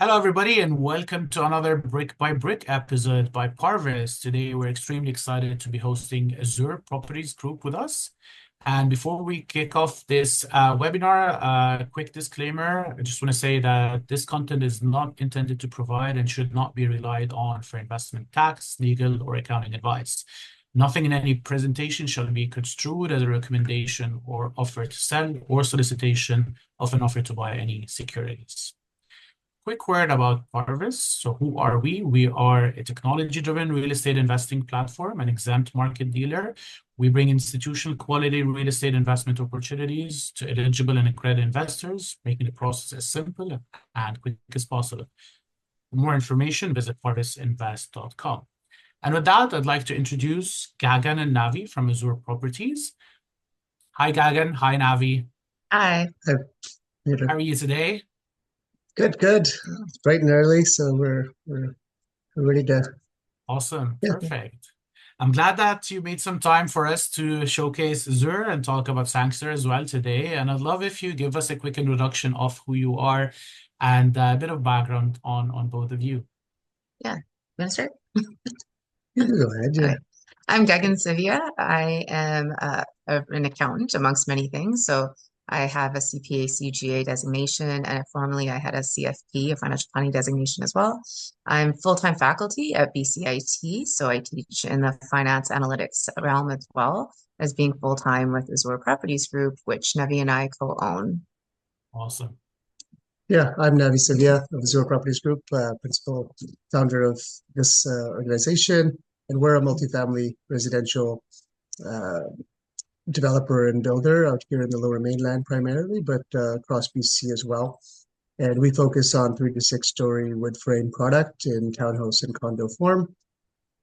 Hello, everybody, and welcome to another Brick by Brick episode by Parvis. Today, we're extremely excited to be hosting Azure Properties Group with us. And before we kick off this webinar, a quick disclaimer. I just want to say that this content is not intended to provide and should not be relied on for investment tax, legal, or accounting advice. Nothing in any presentation shall be construed as a recommendation or offer to sell or solicitation of an offer to buy any securities. Quick word about Parvis. So who are we? We are a technology-driven real estate investing platform, an exempt market dealer. We bring institutional quality real estate investment opportunities to eligible and accredited investors, making the process as simple and quick as possible. For more information, visit parvisinvest.com. And with that, I'd like to introduce Gagan and Navi from Azure Properties. Hi, Gagan. Hi, Navi. Hi. Hi, Peter. How are you today? Good. It's bright and early, so we're ready to. Awesome. Yeah, Perfect. I'm glad that you made some time for us to showcase Azure and talk about Sangster as well today. And I'd love if you give us a quick introduction of who you are and a bit of background on both of you. Yeah. You want to start? you can go ahead. Yeah. Okay. I'm Gagan Sivia. I am an accountant amongst many things. So I have a CPA CGA designation, and formerly I had a CFP, a financial planning designation as well. I'm full-time faculty at BCIT, so I teach in the finance analytics realm as well as being full-time with Azure Properties Group, which Navi and I co-own. Awesome. Yeah, I'm Navi Sivia of Azure Properties Group, principal founder of this organization, and we're a multifamily residential uh, developer and builder out here in the Lower Mainland primarily, but across BC as well. And we focus on 3 to 6 story wood frame product in townhouse and condo form.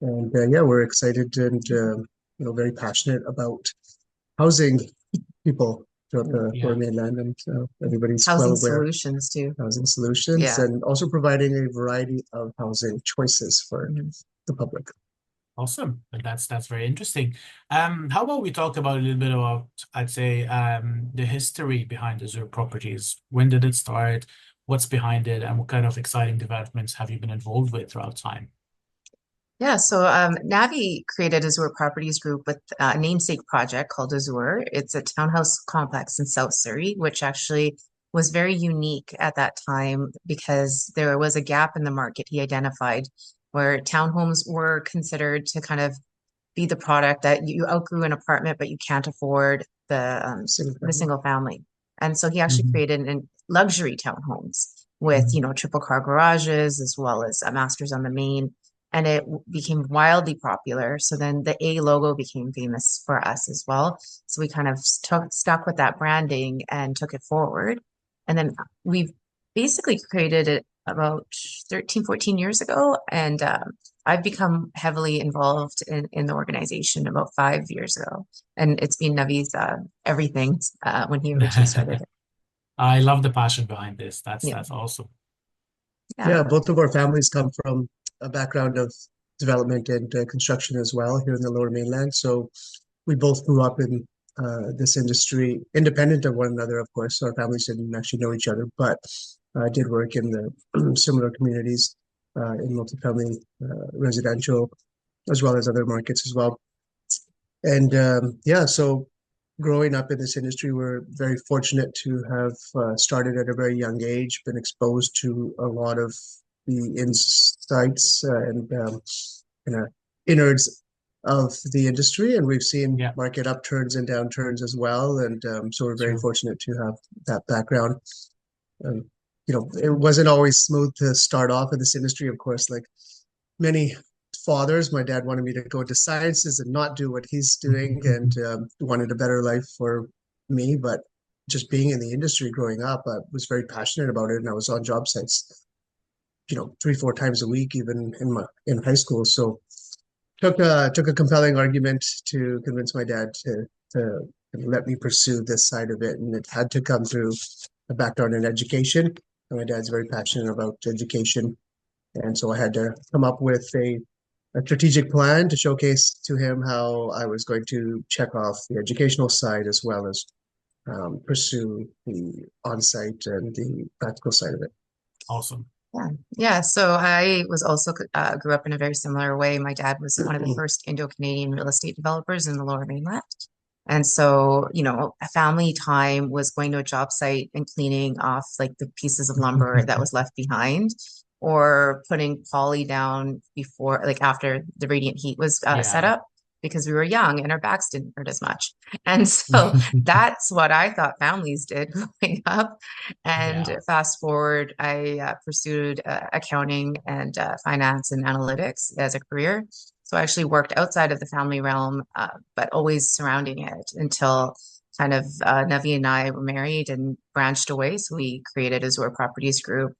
And yeah, we're excited and very passionate about housing people throughout the Lower Yeah. Mainland, and everybody's well Housing aware of solutions too. housing solutions, Yeah. and also providing a variety of housing choices for the public. Awesome. That's very interesting. How about we talk about a little bit about, I'd say, the history behind Azure Properties. When did it start? What's behind it? And what kind of exciting developments have you been involved with throughout time? Yeah, so Navi created Azure Properties Group with a namesake project called Azure. It's a townhouse complex in South Surrey, which actually was very unique at that time because there was a gap in the market he identified where townhomes were considered to kind of be the product that you outgrew an apartment, but you can't afford the single family. And so he actually Mhm. created luxury townhomes with, Mhm. triple car garages as well as a masters on the main, and it became wildly popular. So then the A logo became famous for us as well. So we kind of stuck with that branding and took it forward. And then we've basically created it about 13, 14 years ago. And I've become heavily involved in the organization about 5 years ago. And it's been Navi's everything when he originally started it. I love the passion behind this. That's Yeah. that's awesome. Yeah. Yeah, both of our families come from a background of development and construction as well here in the Lower Mainland. So we both grew up in this industry, independent of one another, of course. Our families didn't actually know each other, but did work in the similar communities in multifamily residential, as well as other markets as well. And yeah, so growing up in this industry, we're very fortunate to have started at a very young age, been exposed to a lot of the insights and innards of the industry, and we've seen Yeah, market upturns and downturns as well. And so we're very sure. fortunate to have that background. Um, it wasn't always smooth to start off in this industry, of course, like many fathers. My dad wanted me to go into sciences and not do what he's doing, and wanted a better life for me. But just being in the industry growing up, I was very passionate about it, and I was on job sites, 3, 4 times a week, even in high school. So took a compelling argument to convince my dad to let me pursue this side of it, and it had to come through a background in education. And my dad's very passionate about education, and so I had to come up with a strategic plan to showcase to him how I was going to check off the educational side as well as pursue the on-site and the practical side of it. Awesome. Yeah. Yeah. So I was also grew up in a very similar way. My dad was one of the first Indo-Canadian real estate developers in the Lower Mainland. And so, a family time was going to a job site and cleaning off like the pieces of lumber that was left behind, or putting poly down before, like after the radiant heat was set Yeah. up, because we were young and our backs didn't hurt as much. And so that's what I thought families did growing up. And Yeah. fast forward, I pursued accounting and finance and analytics as a career. So I actually worked outside of the family realm, but always surrounding it until kind of Navi and I were married and branched away. So we created Azure Properties Group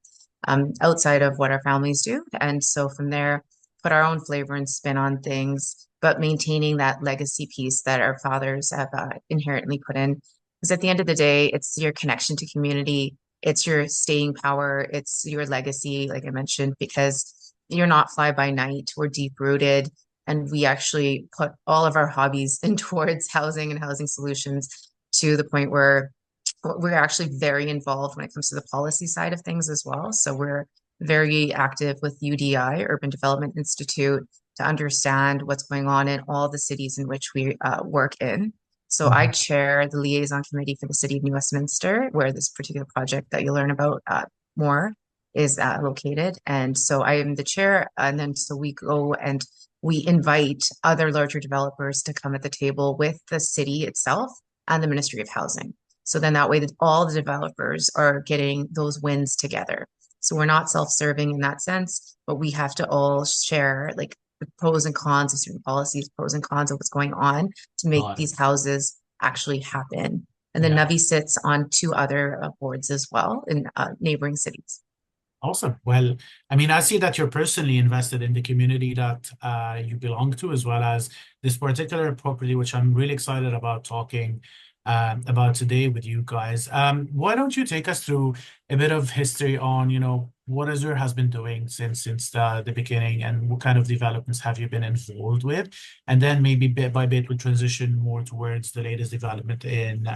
outside of what our families do. And so from there, put our own flavor and spin on things, but maintaining that legacy piece that our fathers have inherently put in. Because at the end of the day, it's your connection to community, it's your staying power, it's your legacy, like I mentioned, because you're not fly by night, we're deep rooted. And we actually put all of our hobbies in towards housing and housing solutions, to the point where we're actually very involved when it comes to the policy side of things as well. So we're very active with UDI, Urban Development Institute, to understand what's going on in all the cities in which we work in. So I Mhm. chair the liaison committee for the city of New Westminster, where this particular project that you'll learn about more is located. And so I am the chair. And then so we go and we invite other larger developers to come at the table with the city itself and the Ministry of Housing. So then that way that all the developers are getting those wins together. So we're not self-serving in that sense, but we have to all share like the pros and cons of certain policies, pros and cons of what's going on to make Got it. these houses actually happen. And then Yeah. Navi sits on two other boards as well in neighboring cities. Awesome. Well, I mean, I see that you're personally invested in the community that you belong to, as well as this particular property, which I'm really excited about talking about today with you guys. Why don't you take us through a bit of history on, what Azure has been doing since the beginning, and what kind of developments have you been involved with, and then maybe bit by bit we transition more towards the latest development in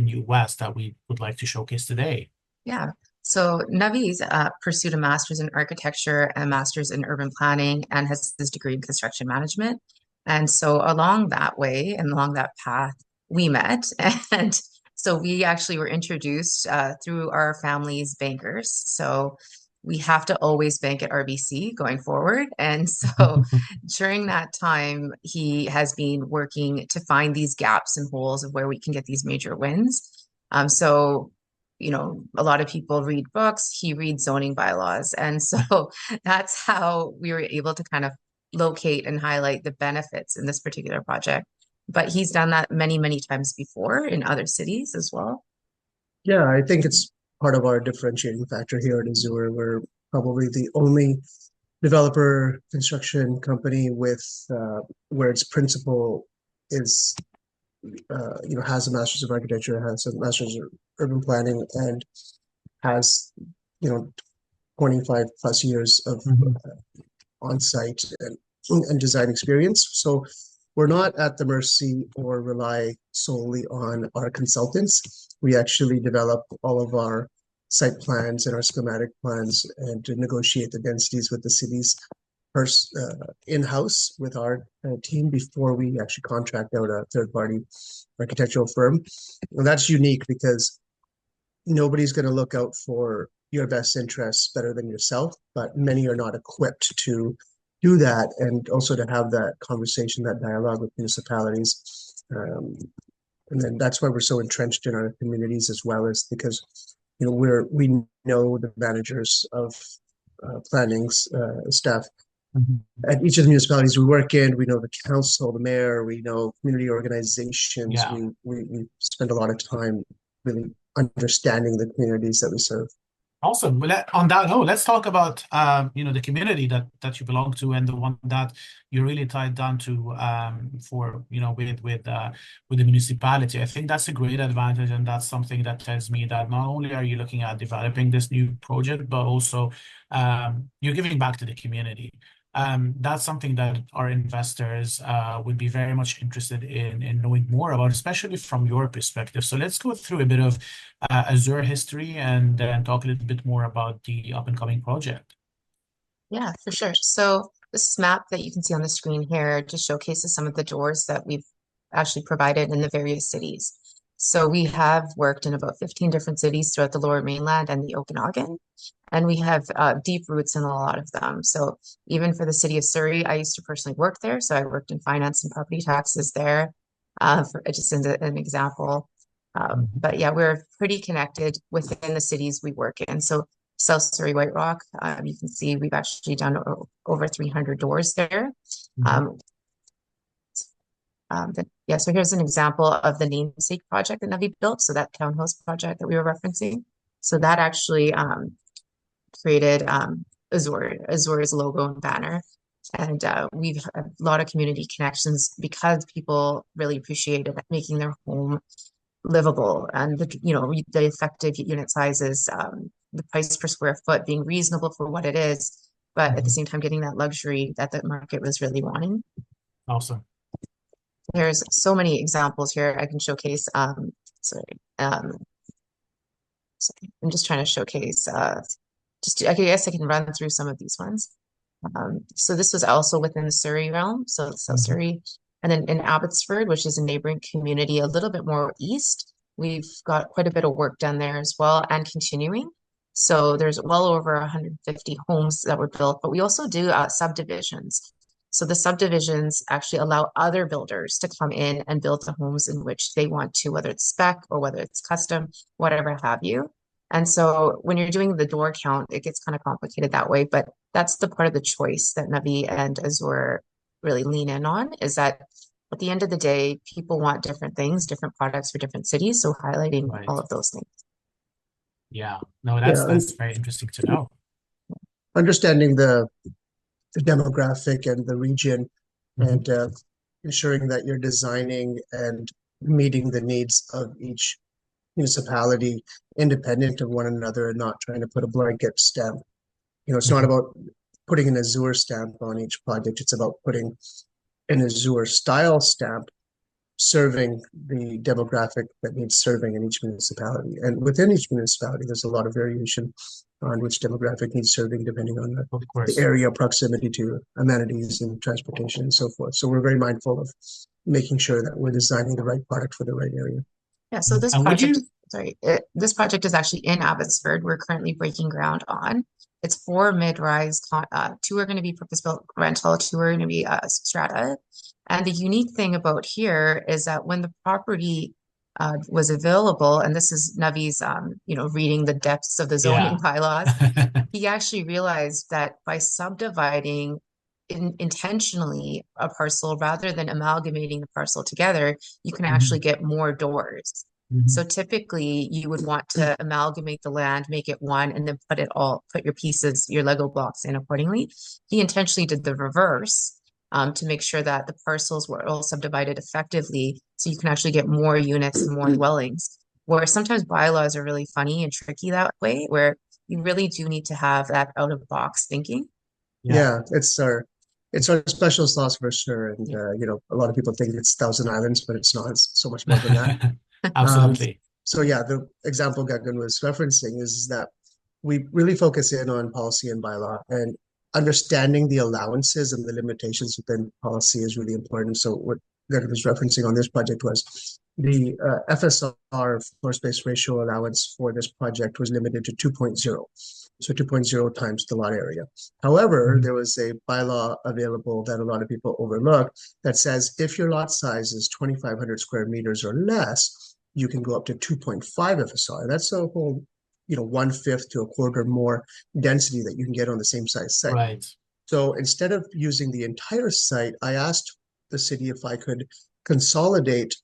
US that we would like to showcase today. Yeah. So Navi's pursued a master's in architecture and a master's in urban planning and has his degree in construction management. And so along that way and along that path, we met. And so we actually were introduced through our family's bankers. So we have to always bank at RBC going forward. And so during that time, he has been working to find these gaps and holes of where we can get these major wins. So a lot of people read books, he reads zoning bylaws. And so that's how we were able to kind of locate and highlight the benefits in this particular project. But he's done that many, many times before in other cities as well. Yeah, I think it's part of our differentiating factor here at Azure. We're probably the only developer construction company with where its principal is has a master's of architecture, has a master's of urban planning, and has you know 25 plus years of Mhm. on-site and design experience. So we're not at the mercy or rely solely on our consultants. We actually develop all of our site plans and our schematic plans and to negotiate the densities with the cities in-house with our team before we actually contract out a third-party architectural firm. And that's unique because nobody's going to look out for your best interests better than yourself, but many are not equipped to do that and also to have that conversation, that dialogue with municipalities. And then that's why we're so entrenched in our communities as well, as because we know the managers of planning staff Mhm. at each of the municipalities we work in. We know the council, the mayor, we know community organizations. Yeah. We spend a lot of time really understanding the communities that we serve. Awesome. Well, on that note, let's talk about the community that you belong to, and the one that you're really tied down to for with the municipality. I think that's a great advantage, and that's something that tells me that not only are you looking at developing this new project, but also you're giving back to the community. That's something that our investors would be very much interested in knowing more about, especially from your perspective. So let's go through a bit of Azure history and then talk a little bit more about the up and coming project. Yeah, for sure. So this map that you can see on the screen here just showcases some of the doors that we've actually provided in the various cities. So we have worked in about 15 different cities throughout the Lower Mainland and the Okanagan, and we have deep roots in a lot of them. So even for the city of Surrey, I used to personally work there. So I worked in finance and property taxes there, for just as an example. Mhm. But yeah, we're pretty connected within the cities we work in. So South Surrey White Rock, you can see we've actually done over 300 doors there. Mhm. Um, yeah, so here's an example of the namesake project that Navi built. So that townhouse project that we were referencing. So that actually created Azure's logo and banner. And we've had a lot of community connections because people really appreciated making their home livable and the effective unit sizes, the price per square foot being reasonable for what it is, but at the Mhm. same time getting that luxury that the market was really wanting. Awesome. There's so many examples here I can showcase. Sorry, um, sorry, I'm just trying to showcase. I guess I can run through some of these ones. So this was also within the Surrey realm, so South Mhm. Surrey, and then in Abbotsford, which is a neighboring community a little bit more east, we've got quite a bit of work done there as well and continuing. So there's well over 150 homes that were built, but we also do subdivisions. So the subdivisions actually allow other builders to come in and build the homes in which they want to, whether it's spec or whether it's custom, whatever have you. And so when you're doing the door count, it gets kind of complicated that way. But that's the part of the choice that Navi and Azure really lean in on, is that at the end of the day, people want different things, different products for different cities. So highlighting all Right. of those things. Yeah. No, that's Yeah, and that's very interesting to know. understanding the demographic and the region, Mhm. and ensuring that you're designing and meeting the needs of each municipality independent of one another and not trying to put a blanket stamp. It's not Mhm. about putting an Azure stamp on each project. It's about putting an Azure style stamp serving the demographic that needs serving in each municipality. And within each municipality, there's a lot of variation on which demographic needs serving depending on Of the course. area, proximity to amenities and transportation and so forth. So we're very mindful of making sure that we're designing the right product for the right area. Yeah, so this And would project, you? this project is actually in Abbotsford. We're currently breaking ground on. It's four mid-rise, two are going to be purpose-built rental, two are going to be strata. And the unique thing about here is that when the property was available, and this is Navi's, reading the depths of the zoning Yeah. bylaws, he actually realized that by subdividing intentionally a parcel rather than amalgamating the parcel together, you can actually Mhm. get more doors. So Mhm. typically you would want to amalgamate the land, make it one, and then put your pieces, your Lego blocks in accordingly. He intentionally did the reverse, to make sure that the parcels were all subdivided effectively so you can actually get more units and more dwellings. Where sometimes bylaws are really funny and tricky that way, where you really do need to have that out of box thinking. Yeah. Yeah, it's our special sauce for sure. And a lot of people think it's Thousand Islands, but it's not. It's so much more than that. Um, Absolutely. so yeah, the example Gagan was referencing is that we really focus in on policy and bylaw, and understanding the allowances and the limitations within policy is really important. So what Gagan was referencing on this project was the FSR, floor space ratio allowance for this project was limited to 2.0. So 2.0 times the lot area. However, Mhm. there was a bylaw available that a lot of people overlook that says if your lot size is 2,500 square meters or less, you can go up to 2.5 FSR. That's a whole, 1/5 to a quarter more density that you can get on the same size site. Right. So instead of using the entire site, I asked the city if I could consolidate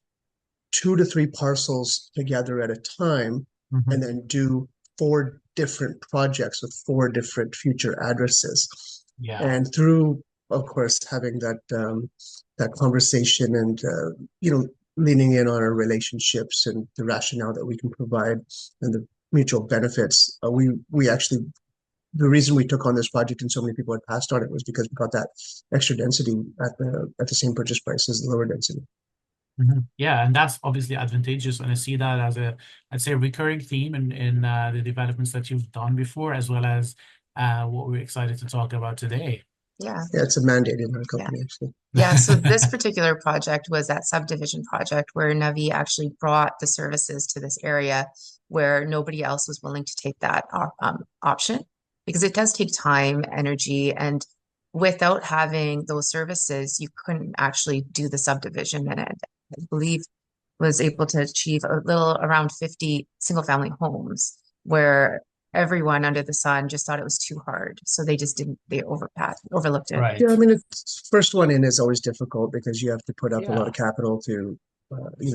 2 to 3 parcels together at a time and Mhm. then do 4 different projects with 4 different future addresses. Yeah. And through, of course, having that conversation and leaning in on our relationships and the rationale that we can provide and the mutual benefits, we actually, the reason we took on this project and so many people had passed on it was because we got that extra density at the same purchase price as the lower density. Mhm. Yeah, and that's obviously advantageous, and I see that as I'd say, a recurring theme in the developments that you've done before, as well as what we're excited to talk about today. Yeah. Yeah, it's a mandate in our company, actually. Yeah, so this particular project was that subdivision project where Navi actually brought the services to this area where nobody else was willing to take that option because it does take time, energy, and without having those services, you couldn't actually do the subdivision. And it, I believe, was able to achieve a little around 50 single family homes where everyone under the sun just thought it was too hard. So they just didn't, they overlooked it. Right. Yeah, I mean, it's first one in is always difficult because you have to put up a lot Yeah. of capital to,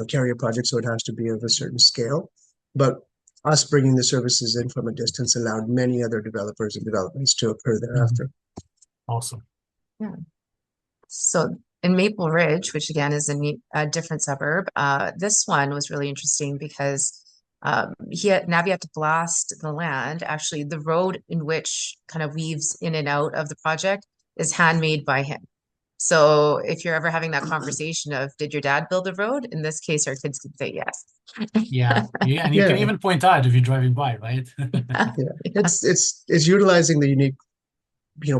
carry a project, so it has to be of a certain scale. But us bringing the services in from a distance allowed many other developers and developments to occur thereafter. Awesome. Yeah. So in Maple Ridge, which again is a different suburb, this one was really interesting because Navi had to blast the land. Actually, the road in which kind of weaves in and out of the project is handmade by him. So if you're ever having that conversation of, did your dad build the road? In this case, our kids can say yes. Yeah. Yeah. And you can Yeah, even point out if you're driving by, right? yeah. It's utilizing the unique,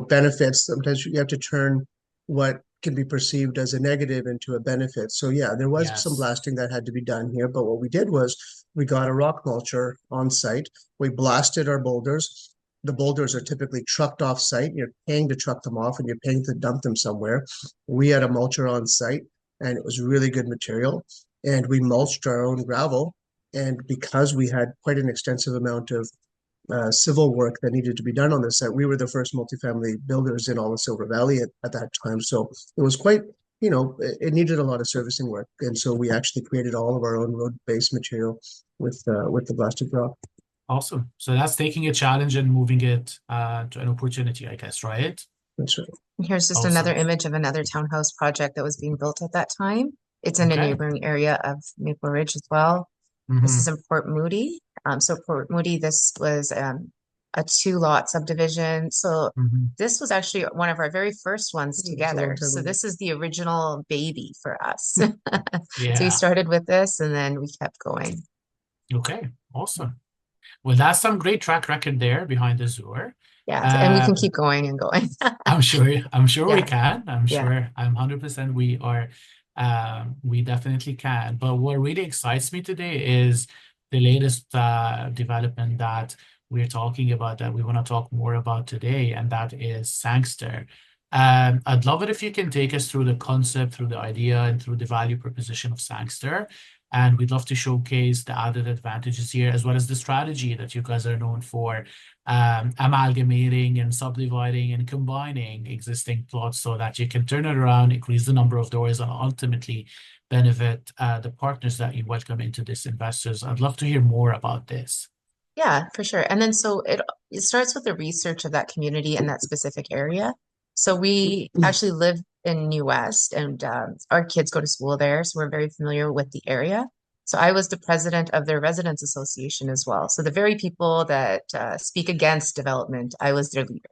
benefits. Sometimes you have to turn what can be perceived as a negative into a benefit. So yeah, there was some Yes. blasting that had to be done here, but what we did was we got a rock mulcher on site. We blasted our boulders. The boulders are typically trucked off site. You're paying to truck them off and you're paying to dump them somewhere. We had a mulcher on site and it was really good material. And we mulched our own gravel. And because we had quite an extensive amount of civil work that needed to be done on this site. We were the first multifamily builders in all of Silver Valley at that time. So it was quite, it needed a lot of servicing work. And so we actually created all of our own road-based material with the blasted rock. Awesome. So that's taking a challenge and moving it to an opportunity, I guess, right? That's right. Here's just Awesome. another image of another townhouse project that was being built at that time. It's in a Okay. neighboring area of Maple Ridge as well. This is in Port Moody. So Port Moody, this was a 2-lot subdivision. So this was actually one of our very first ones It was a together. long time So ago. this is the original baby for us. So we Yeah. started with this and then we kept going. Okay. Awesome. Well, that's some great track record there behind Azure. Yeah, and we can keep going and going. I'm sure we Yeah. can. I'm Yeah. sure I'm 100% we definitely can. But what really excites me today is the latest development that we're talking about that we want to talk more about today, and that is Sangster. I'd love it if you can take us through the concept, through the idea, and through the value proposition of Sangster. And we'd love to showcase the added advantages here, as well as the strategy that you guys are known for, amalgamating and subdividing and combining existing plots so that you can turn it around, increase the number of doors, and ultimately benefit the partners that you welcome into this investors. I'd love to hear more about this. Yeah, for sure. And then so it starts with the research of that community and that specific area. So we actually live in New West and our kids go to school there. So we're very familiar with the area. So I was the president of their residents association as well. So the very people that speak against development, I was their leader.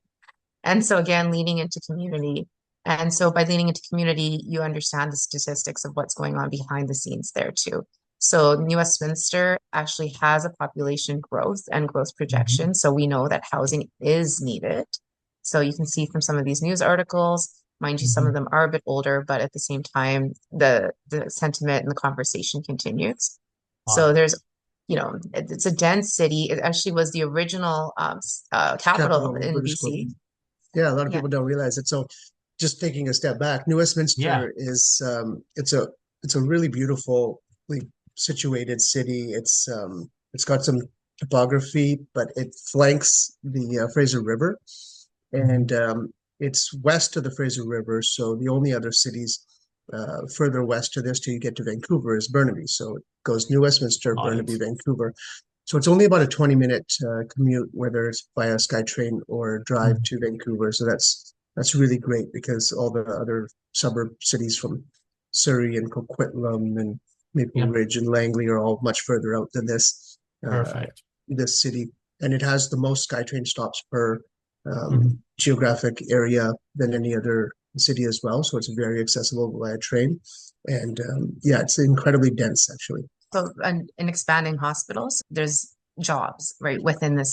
And so again, leaning into community. And so by leaning into community, you understand the statistics of what's going on behind the scenes there too. So New Westminster actually has a population growth and growth projection. So we know that housing is needed. So you can see from some of these news articles, mind you, some of them are a bit older, but at the same time, the sentiment and the conversation continues. So there's, it's a dense city. It actually was the original capital in British BC. Columbia. Yeah, a lot of people don't realize it. So just taking a step back, New Westminster is it's a really beautifully situated city. It's got some topography, but it flanks the Fraser River, and it's west of the Fraser River. So the only other cities further west to this till you get to Vancouver is Burnaby. So it goes New Westminster, Burnaby, Vancouver. So it's only about a 20-minute commute, whether it's via SkyTrain or drive to Vancouver. So that's really great because all the other suburb cities from Surrey and Coquitlam and Maple Ridge and Langley are all much further out than this city. And it has the most SkyTrain stops per geographic area than any other city as well. So it's very accessible via train. And it's incredibly dense, actually. So, and in expanding hospitals, there's jobs, right, within the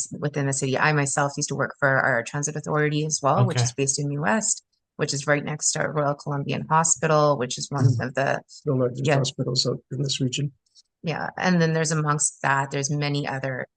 city. I myself used to work for our transit authority as well, which Okay. is based in New West, which is right next to Royal Columbian Hospital, which is one of the The largest yeah, hospitals out in this region. yeah. And then there's amongst that, there's many other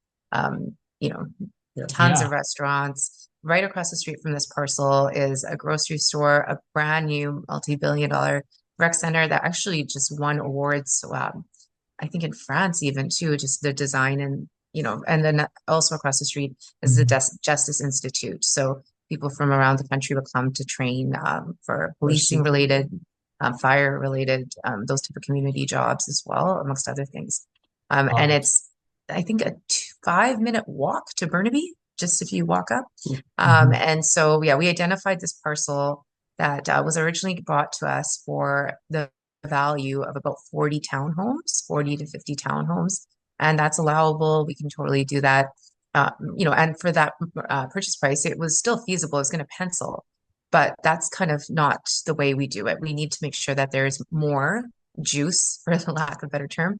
you know, Yeah. tons of Yeah. restaurants. Right across the street from this parcel is a grocery store, a brand new multi-billion-dollar rec center that actually just won awards. I think in France even too, just the design and and then also across the street is the Mhm. Justice Institute. So people from around the country will come to train for I policing see. related, fire related, those type of community jobs as well, amongst other things. Got And it. it's I think a 5-minute walk to Burnaby, just if you walk up. Hmm. And so yeah, we identified this parcel that was originally brought to us for the value of about 40 townhomes, 40 to 50 townhomes, and that's allowable. We can totally do that. And for that purchase price, it was still feasible. It's going to pencil, but that's kind of not the way we do it. We need to make sure that there's more juice, for the lack of a better term,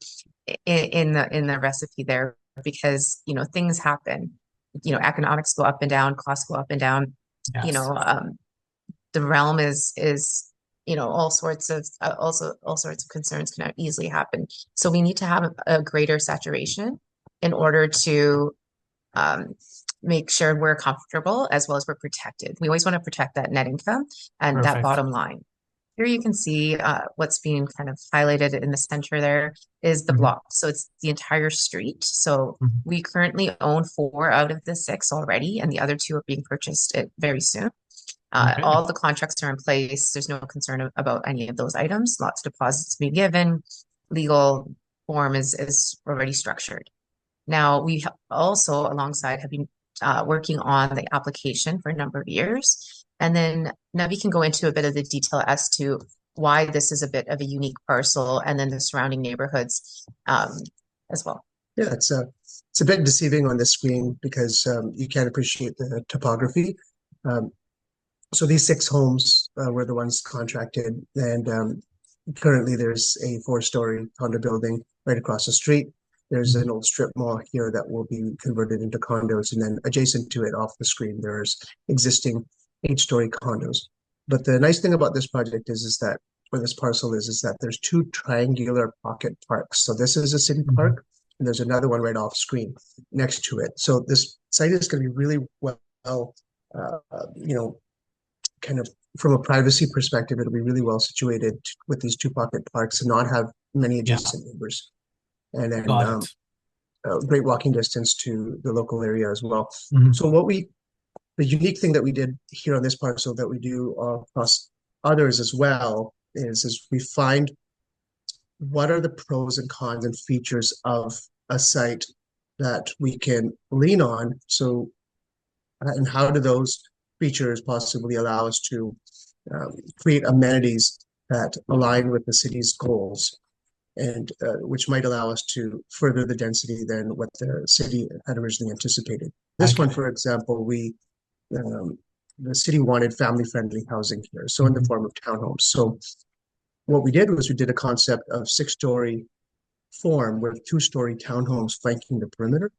in the recipe there, because things happen. Economics go up and down, costs go up and down. You Yes. know, the realm is all sorts of concerns can easily happen. So we need to have a greater saturation in order to um, make sure we're comfortable as well as we're protected. We always want to protect that net income and that Perfect. bottom line. Here you can see what's being kind of highlighted in the center there is the Hmm. block. So it's the entire street. So Hmm. we currently own 4 out of the 6 already, and the other 2 are being purchased very soon. Okay. All the contracts are in place. There's no concern about any of those items. Lots of deposits to be given. Legal form is already structured. Now, we also, alongside, have been working on the application for a number of years. And then Navi can go into a bit of the detail as to why this is a bit of a unique parcel and then the surrounding neighborhoods as well. Yeah, it's a bit deceiving on the screen because you can't appreciate the topography. Um, so these 6 homes were the ones contracted, and currently there's a 4-story condo building right across the street. There's Mhm. an old strip mall here that will be converted into condos, and then adjacent to it, off the screen, there's existing 8-story condos. But the nice thing about this project is that, or this parcel is that there's 2 triangular pocket parks. So this is a city Mhm. park, and there's another one right off screen next to it. So this site is going to be really well, uh, you know, kind of from a privacy perspective, it'll be really well situated with these 2 pocket parks and not have many Yeah. adjacent neighbors. And then Got it. great walking distance to the local area as well. Hmm. So the unique thing that we did here on this parcel that we do across others as well is we find what are the pros and cons and features of a site that we can lean on. So, and how do those features possibly allow us to create amenities that align with the city's goals, and which might allow us to further the density than what the city had originally anticipated. This one, Okay. for example, um, the city wanted family-friendly housing here, so in the Hmm. form of townhomes. So what we did was we did a concept of 6-story form with 2-story townhomes flanking the perimeter.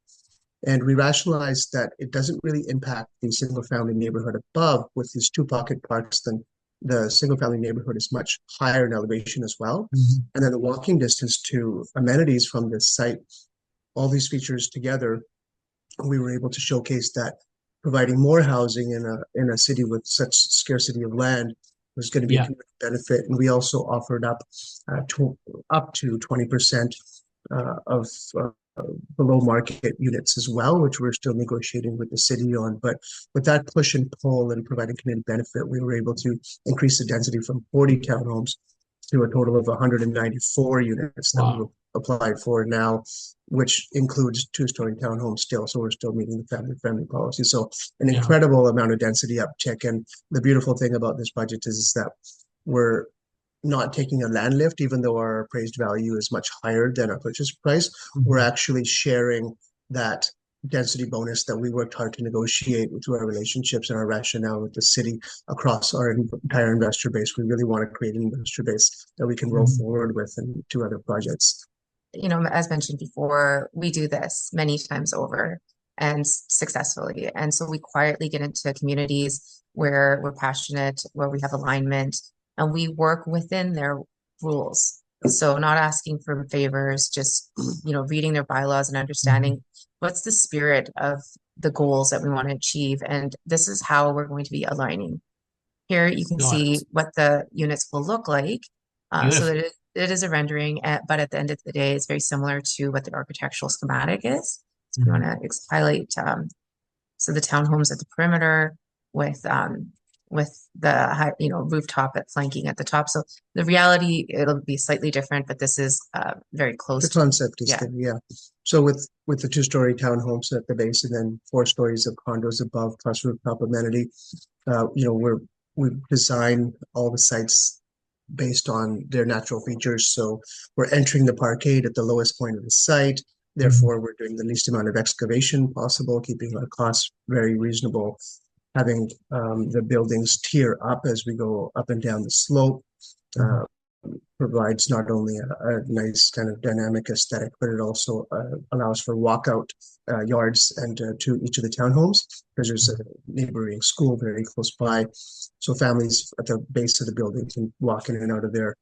And we rationalized that it doesn't really impact the single family neighborhood above with these 2 pocket parks. Then the single family neighborhood is much higher in elevation as well. Hmm. And then the walking distance to amenities from this site, all these features together, we were able to showcase that providing more housing in a city with such scarcity of land was going to be a Yeah. community benefit. And we also offered up to 20% of below market units as well, which we're still negotiating with the city on. But with that push and pull and providing community benefit, we were able to increase the density from 40 townhomes to a total of 194 units that we've Wow. applied for now, which includes 2-story townhomes still. So we're still meeting the family friendly policy. So an Yeah. incredible amount of density uptick. And the beautiful thing about this budget is that we're not taking a land lift, even though our appraised value is much higher than our purchase price. We're Hmm. actually sharing that density bonus that we worked hard to negotiate through our relationships and our rationale with the city across our entire investor base. We really want to create an investor base that we can roll Hmm. forward with and to other projects. as mentioned before, we do this many times over and successfully. And so we quietly get into communities where we're passionate, where we have alignment, and we work within their rules. So not asking for favors, just, reading their bylaws and understanding what's the spirit of the goals that we want to achieve. And this is how we're going to be aligning. Here you can Got see it. what the units will look like. So Beautiful. that it is a rendering, but at the end of the day, it's very similar to what the architectural schematic is. So if you want to highlight, so the townhomes at the perimeter with the rooftop at flanking at the top. So the reality, it'll be slightly different, but this is very close The to, concept is yeah. there, yeah. So with the two-story townhomes at the base and then 4 stories of condos above plus rooftop amenity, we design all the sites based on their natural features. So we're entering the parkade at the lowest point of the site. Therefore, we're doing the least amount of excavation possible, keeping our costs very reasonable, having the buildings tier up as we go up and down the slope. Provides not only a nice kind of dynamic aesthetic, but it also allows for walkout yards and to each of the townhomes, because there's a neighboring school very close by. So families at the base of the building can walk in and out of their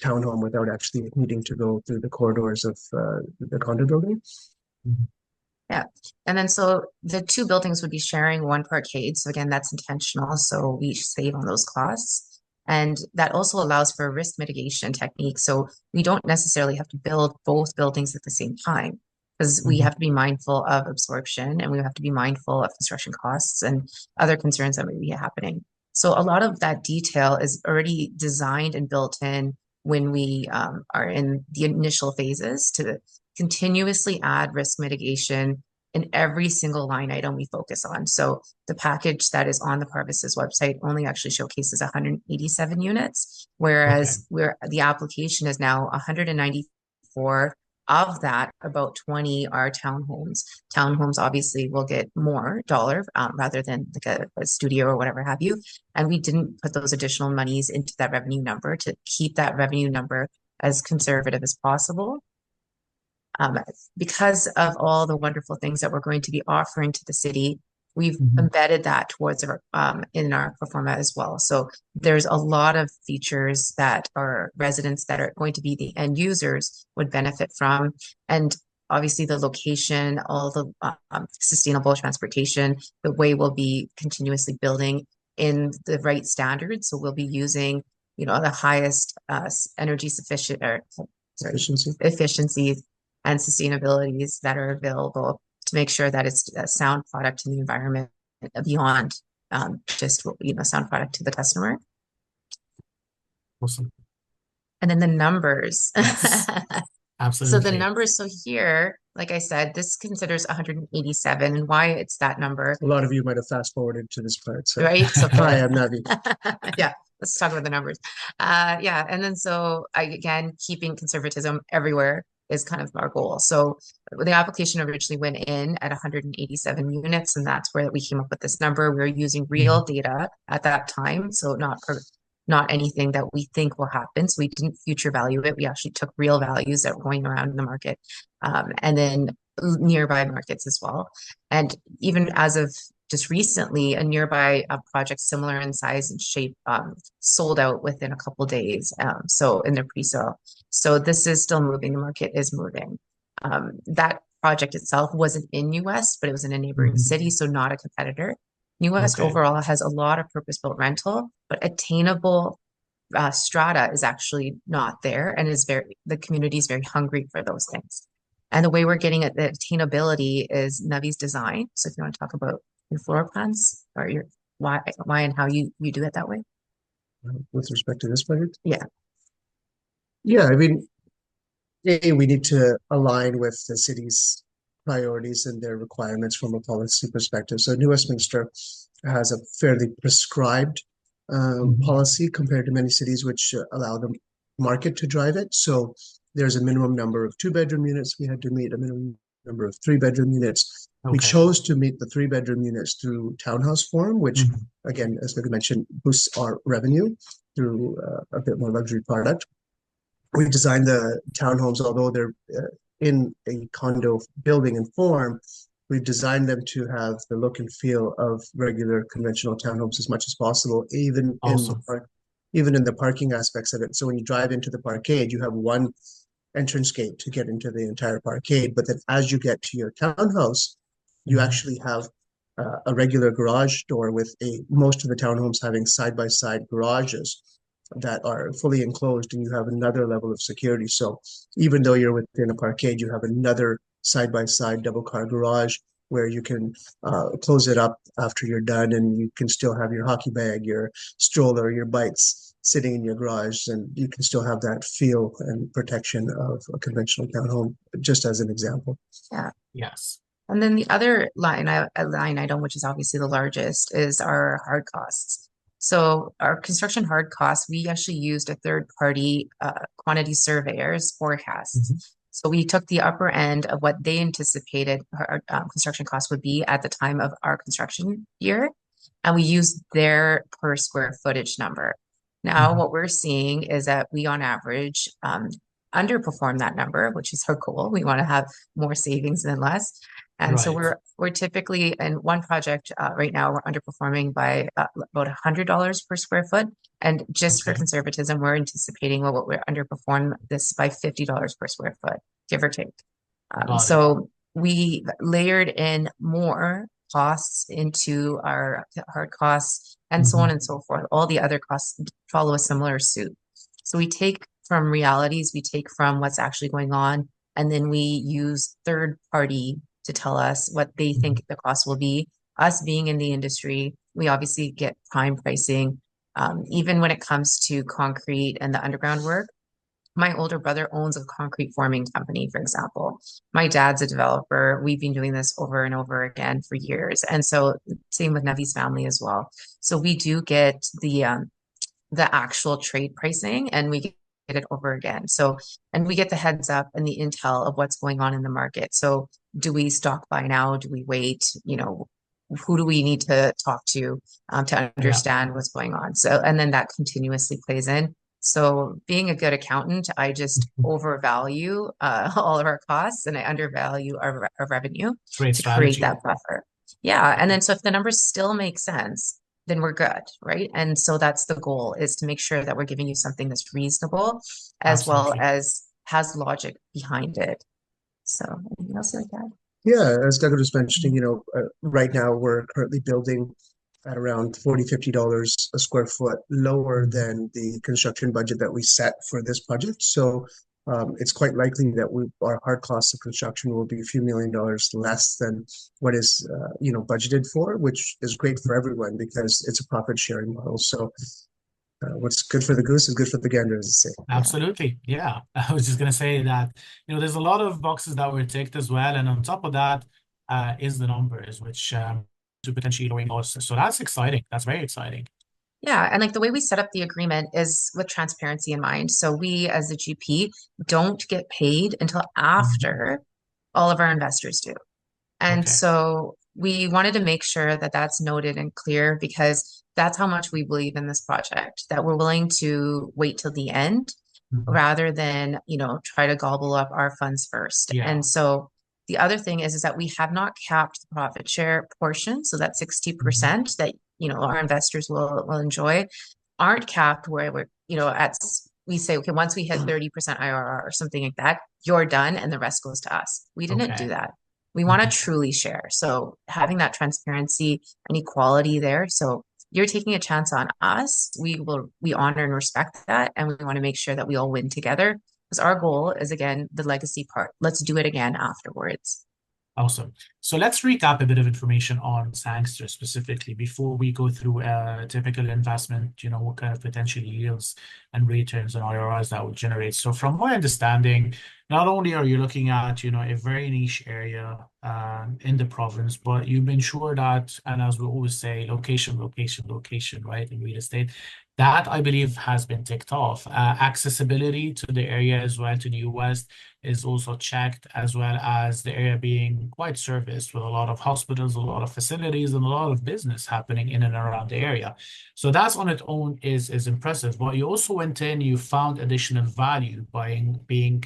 townhome without actually needing to go through the corridors of the condo building. Yeah. And then so the two buildings would be sharing one parkade. So again, that's intentional. So we save on those costs. And that also allows for a risk mitigation technique. So we don't necessarily have to build both buildings at the same time, because we have to be mindful of absorption, and we have to be mindful of construction costs and other concerns that may be happening. So a lot of that detail is already designed and built in when we are in the initial phases to continuously add risk mitigation in every single line item we focus on. So the package that is on the Parvis's website only actually showcases 187 units, whereas the application is now 194. Of that, about 20 are townhomes. Townhomes obviously will get more dollar rather than like a studio or whatever have you. And we didn't put those additional monies into that revenue number to keep that revenue number as conservative as possible. Because of all the wonderful things that we're going to be offering to the city, we've embedded that towards our in our performa as well. So there's a lot of features that our residents that are going to be the end users would benefit from. And obviously the location, all the sustainable transportation, the way we'll be continuously building in the right standards. So we'll be using, the highest energy sufficient or efficiency and sustainabilities that are available to make sure that it's a sound product to the environment beyond just sound product to the customer. Awesome. And then the numbers. Yes, So absolutely. the numbers, so here, like I said, this considers 187, and why it's that number. A lot of you might have fast forwarded to this part. So right. So hi, I'm Navi. Yeah, let's talk about the numbers. Yeah, and then so again, keeping conservatism everywhere is kind of our goal. So the application originally went in at 187 units, and that's where we came up with this number. We were using real data at that time, so not anything that we think will happen. So we didn't future value it. We actually took real values that were going around in the market, and then nearby markets as well. And even as of just recently, a nearby project similar in size and shape sold out within a couple days. So in their pre-sale. So this is still moving. The market is moving. That project itself wasn't in New West, but it was in a neighboring city, so not a competitor. New West overall has a lot of purpose-built rental, but attainable strata is actually not there, and the community is very hungry for those things. And the way we're getting at the attainability is Navi's design. So if you want to talk about your floor plans or your why and how you do it that way. With respect to this project? Yeah. Yeah, I mean, we need to align with the city's priorities and their requirements from a policy perspective. So New Westminster has a fairly prescribed policy compared to many cities which allow the market to drive it. So there's a minimum number of 2-bedroom units. We had to meet a minimum number of 3-bedroom units. We chose to meet the 3-bedroom units through townhouse form, which again, as Gagan mentioned, boosts our revenue through a bit more luxury product. we designed the townhomes, although they're in a condo building and form, we've designed them to have the look and feel of regular conventional townhomes as much as possible, Awesome. even in the parking aspects of it. So when you drive into the parkade, you have one entrance gate to get into the entire parkade. But then as you get to your townhouse, you actually have a regular garage door with most of the townhomes having side-by-side garages that are fully enclosed, and you have another level of security. So even though you're within a parkade, you have another side-by-side double car garage where you can close it up after you're done, and you can still have your hockey bag, your stroller, your bites sitting in your garage, and you can still have that feel and protection of a conventional townhome, just as an example. Yeah. Yes. And then the other line item, which is obviously the largest, is our hard costs. So our construction hard costs, we actually used a third party quantity surveyor's forecasts. So we took the upper end of what they anticipated our construction costs would be at the time of our construction year, and we used their per square footage number. Now, what we're seeing is that we, on average, underperform that number, which is our goal. We want to have more savings than less. And so Right. we're typically in one project right now, we're underperforming by about $100 per square foot. And just for Okay. conservatism, we're anticipating we're underperform this by $50 per square foot, give or take. Got it. So we layered in more costs into our hard costs and so on and so forth. All the other costs follow a similar suit. So we take from realities, we take from what's actually going on, and then we use third party to tell us what they think the cost will be. Us being in the industry, we obviously get prime pricing. Even when it comes to concrete and the underground work, my older brother owns a concrete forming company, for example. My dad's a developer. We've been doing this over and over again for years. And so same with Navi's family as well. So we do get the actual trade pricing, and we get it over again. So, and we get the heads up and the intel of what's going on in the market. So do we stock buy now? Do we wait? Who do we need to talk to understand what's going on? So, and then that continuously plays in. So being a good accountant, I just overvalue all of our costs and I undervalue our revenue Great to create strategy. that buffer. Yeah. And then so if the numbers still make sense, then we're good, right? And so that's the goal, is to make sure that we're giving you something that's reasonable as well Absolutely. as has logic behind it. So anything else like that? Yeah, as Gagan was mentioning, right now we're currently building at around $40-50 a square foot, lower than the construction budget that we set for this project. So it's quite likely that our hard costs of construction will be a few $1 million less than what is budgeted for, which is great for everyone because it's a profit sharing model. So what's good for the goose is good for the gander, as they say. Absolutely. Yeah. I was just going to say that, there's a lot of boxes that were ticked as well. And on top of that, is the numbers, which to potentially lowering costs. So that's exciting. That's very exciting. Yeah, and like the way we set up the agreement is with transparency in mind. So we, as the GP, don't get paid until after all of our investors do. And Okay. so we wanted to make sure that that's noted and clear because that's how much we believe in this project, that we're willing to wait till the end rather than, try to gobble up our funds first. Yeah. And so the other thing is that we have not capped the profit share portion. So that 60% that, our investors will enjoy aren't capped where we're, we say, okay, once we hit 30% IRR or something like that, you're done and the rest goes to us. We didn't do Okay. that. We want to truly share. So having that transparency and equality there. So you're taking a chance on us. We honor and respect that. And we want to make sure that we all win together. Because our goal is, again, the legacy part. Let's do it again afterwards. Awesome. So let's recap a bit of information on Sangster specifically before we go through a typical investment, what kind of potential yields and returns and IRRs that would generate. So from my understanding, not only are you looking at, a very niche area in the province, but you've been sure that, and as we always say, location, location, location, right, in real estate, that I believe has been ticked off. Accessibility to the area as well, to New West, is also checked, as well as the area being quite serviced Parvis, with a lot of hospitals, a lot of facilities, and a lot of business happening in and around the area. So that's on its own is impressive. But you also went in, you found additional value by being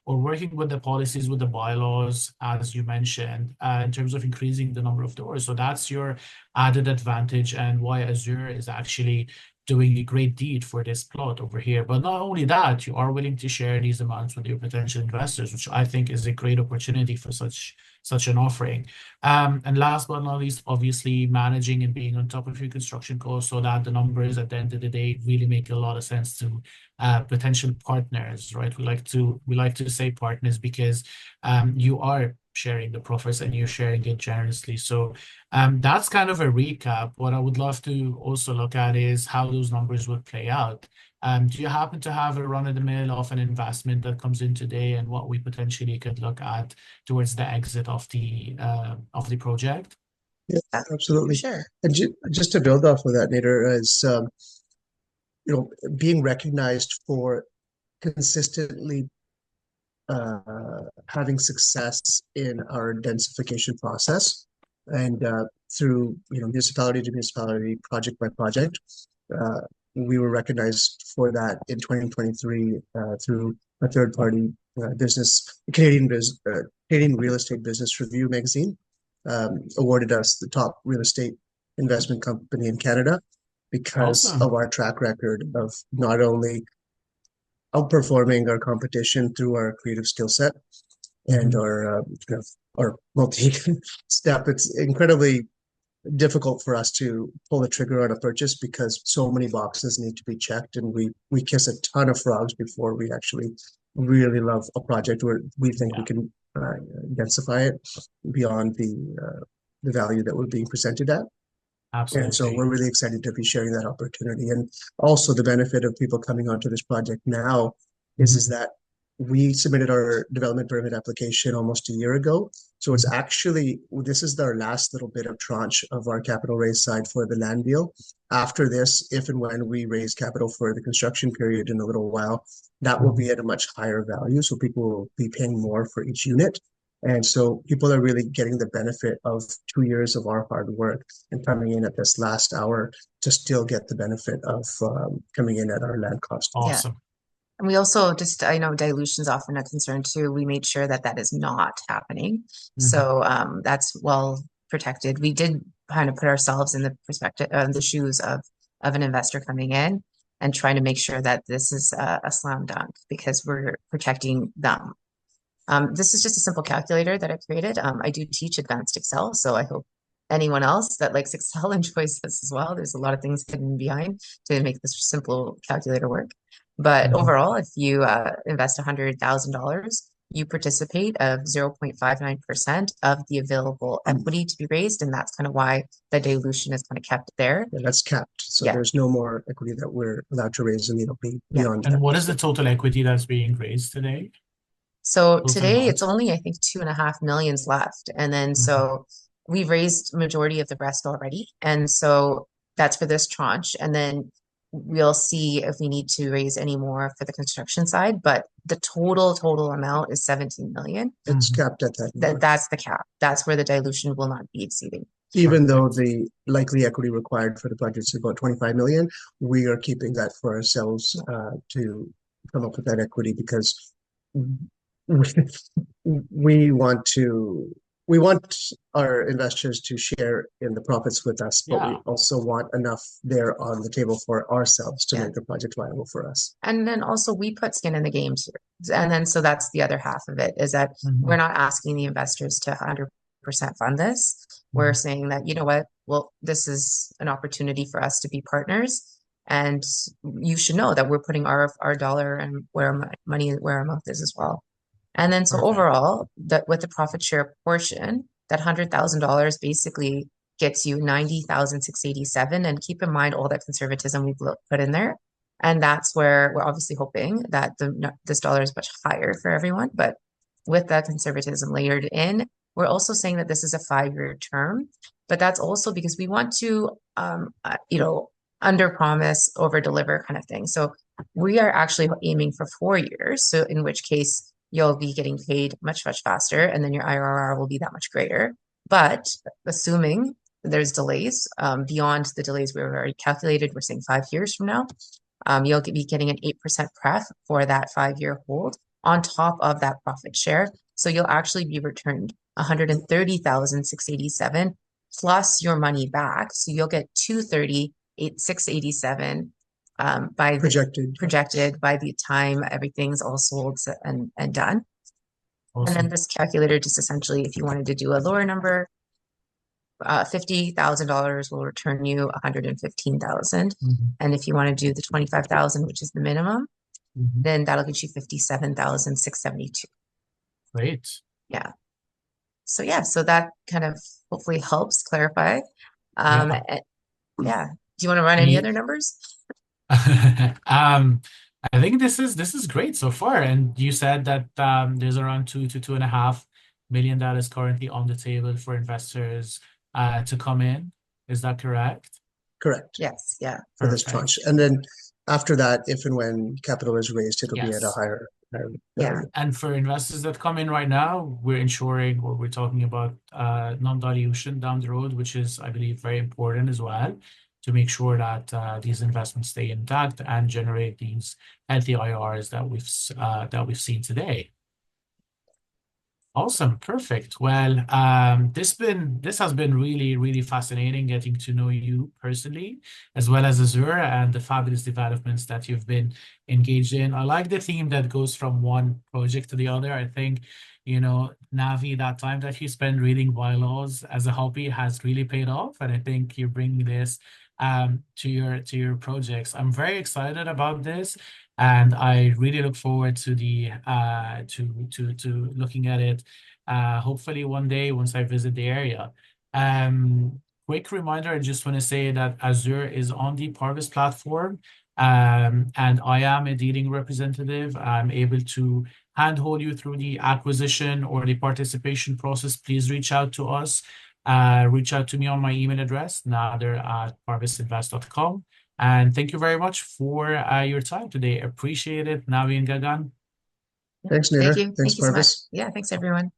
or working with the policies, with the bylaws, as you mentioned, in terms of increasing the number of doors. So that's your added advantage, and why Azure is actually doing a great deed for this plot over here. But not only that, you are willing to share these amounts with your potential investors, which I think is a great opportunity for such an offering. And last but not least, obviously managing and being on top of your construction costs so that the numbers at the end of the day really make a lot of sense to potential partners, right? We like to say partners because you are sharing the profits and you're sharing it generously. So that's kind of a recap. What I would love to also look at is how those numbers would play out. Do you happen to have a run-of-the-mill of an investment that comes in today and what we potentially could look at towards the exit of the project? Yeah, absolutely. Sure. And just to build off of that, Nader, is being recognized for consistently having success in our densification process, and through municipality to municipality, project by project, we were recognized for that in 2023 through a third party business, Canadian Real Estate Business Review magazine awarded us the top real estate investment company in Canada because Awesome. of our track record of not only outperforming our competition through our creative skill set and our multi-step. It's incredibly difficult for us to pull the trigger on a purchase because so many boxes need to be checked, and we kiss a ton of frogs before we actually really love a project where we think we can densify it beyond the value that we're being presented at. And so Absolutely. we're really excited to be sharing that opportunity. And also the benefit of people coming onto this project now is that we submitted our development permit application almost a year ago. So it's actually, this is our last little bit of tranche of our capital raise side for the land deal. After this, if and when we raise capital for the construction period in a little while, that will be at a much higher value. So people will be paying more for each unit. And so people are really getting the benefit of 2 years of our hard work and coming in at this last hour to still get the benefit of coming in at our land cost. Awesome. And we also just, I know dilution is often a concern too. We made sure that that is not happening. So that's well protected. We did kind of put ourselves in the perspective, the shoes of an investor coming in and trying to make sure that this is a slam dunk because we're protecting them. This is just a simple calculator that I created. I do teach advanced Excel, so I hope anyone else that likes Excel enjoys this as well. There's a lot of things hidden behind to make this simple calculator work. But overall, if you invest $100,000, you participate of 0.59% of the available equity to be raised, and that's kind of why the dilution is kind of kept there. Yeah, that's capped. So there's no more equity that we're allowed to raise in the LP beyond that. And what is the total equity that's being raised today? So today it's only, I think, 2.5 million left. And then so we've raised majority of the rest already. And so that's for this tranche. And then we'll see if we need to raise any more for the construction side. But the total amount is 17 million. It's capped at that. That's the cap. That's where the dilution will not be exceeding. Even though the likely equity required for the budget is about 25 million, we are keeping that for ourselves to come up with that equity because we want our investors to share in the profits with us, but we also want enough there on the table for ourselves to make the project viable for us. And then also we put skin in the game too. And then so that's the other half of it is that we're not asking the investors to 100% fund this. We're saying that, you know what, well, this is an opportunity for us to be partners. And you should know that we're putting our dollar and where our mouth is as well. And then so overall, with the profit share portion, that $100,000 basically gets you 90,687. And keep in mind all that conservatism we've put in there. And that's where we're obviously hoping that this dollar is much higher for everyone. But with that conservatism layered in, we're also saying that this is a 5-year term. But that's also because we want to, under promise, over deliver kind of thing. So we are actually aiming for 4 years. So in which case, you'll be getting paid much, much faster, and then your IRR will be that much greater. But assuming there's delays beyond the delays we've already calculated, we're saying 5 years from now, you'll be getting an 8% pref for that 5-year hold on top of that profit share. So you'll actually be returned 130,687 plus your money back. So you'll get 230,687 by projected by the time everything's all sold and done. And then this calculator just essentially, if you wanted to do a lower number, $50,000 will return you 115,000. And if you want to do the 25,000, which is the minimum, then that'll get you 57,672. Great. Yeah. So yeah, so that kind of hopefully helps clarify. Yeah. Do you want to run any other numbers? I think this is great so far. And you said that there's around $2 to $2.5 million that is currently on the table for investors to come in. Is that correct? Correct. Yes. Yeah. For this tranche. And then after that, if and when capital is raised, it'll be at a higher yeah. And for investors that come in right now, we're ensuring, or we're talking about non-dilution down the road, which is, I believe, very important as well, to make sure that these investments stay intact and generate these healthy IRRs that we've seen today. Awesome, perfect. Well, this has been really, really fascinating getting to know you personally, as well as Azure and the fabulous developments that you've been engaged in. I like the theme that goes from one project to the other. I think, Navi, that time that you spent reading bylaws as a hobby has really paid off, and I think you're bringing this to your projects. I'm very excited about this. And I really look forward to the to looking at it. Hopefully one day once I visit the area. Quick reminder, I just want to say that Azure is on the Parvis platform, and I am a dealing representative. I'm able to handhold you through the acquisition or the participation process. Please reach out to us. Reach out to me on my email address, nader@parvisinvest.com. And thank you very much for your time today. Appreciate it, Navi and Gagan. Thanks, Nader. Thank you. Thanks, Thank you so much. Parvis. Yeah, thanks everyone.